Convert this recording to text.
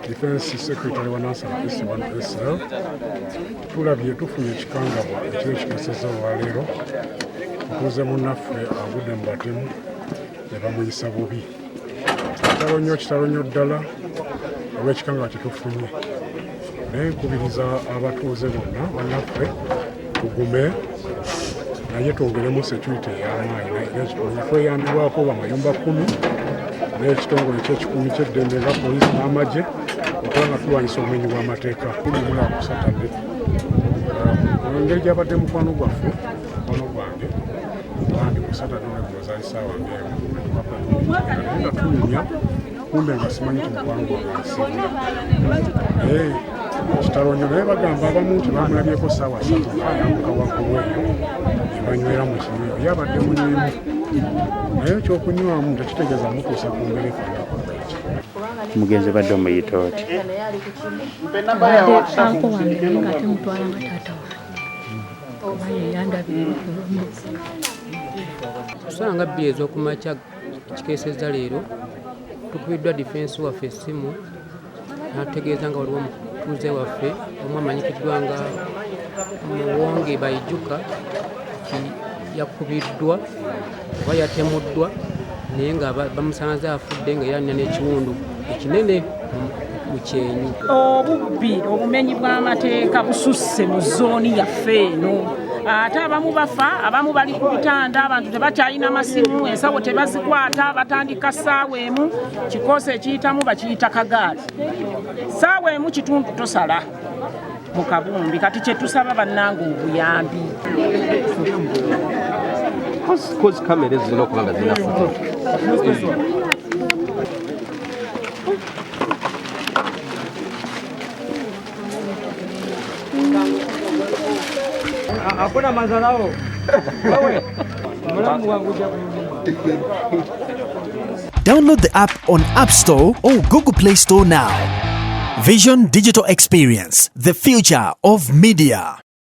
Defense Secretary wa Nansana East 1 SL tulabye tufunye ekikangabwa ekyekikeseza olwaleero tutuuze munnaffe agudde mu batemu ne bamuyisa bubi. Kitalo nnyo ddala olw'ekikangabwa kye tufunye. Naye nkubiriza abatuuze bonna bannaffe tugume naye twongeremu security ey'amaanyi. Tweyambibwako bamayumba 10 n'ekitongole ky'ekikumi ky'eddembe nga poliisi n'amagye okuba nga tulwanyisa obumenyi bw'amateeka. Tulimula ku Saturday engeri gy'abadde mukwano gwaffe mukwano gwange bandi ku Saturday negozaali ssaawa ng'emu nga tunyumya kumbe nga simanyi nti mukwano gwange naye kitalo nnyo. Naye bagamba abamu nti bamulabyeko ssaawa 3 ayambuka waggulu eyo ne banywera mu kinywero ye abadde munyiimu naye ekyokunywamu tekitegeeza mutuusa ku mbiri mugenzi badde omuyita oti anko wange nga temutwala nga taata wange yeyandabire tusanga bbiri ez'okumakya kikeeseza leero tukubiddwa difensi waffe essimu n'atutegeeza nga waliwo omutuuze waffe omu amanyikiddwa nga Muwonge Bayijuka yakubiddwa oba yatemuddwa naye nga bamusanze afudde nga yalina n'ekiwundu ekinene mu kyenyi. Obubbi obumenyi bw'amateeka bususse mu zooni yaffe eno. Ate abamu bafa, abamu bali ku bitanda, abantu tebakyalina masimu, ensawo tebazikwata, batandika ssaawa emu, kikoose ekiyitamu bakiyita kagaali. Ssaawa emu kitundu tosala mu kabumbi, kati kye tusaba bannange obuyambi. Kozi kamera zirina okuba nga zirina foto. Hakuna mazalao. Download the app on App Store or Google Play Store now. Vision Digital Experience, the future of media.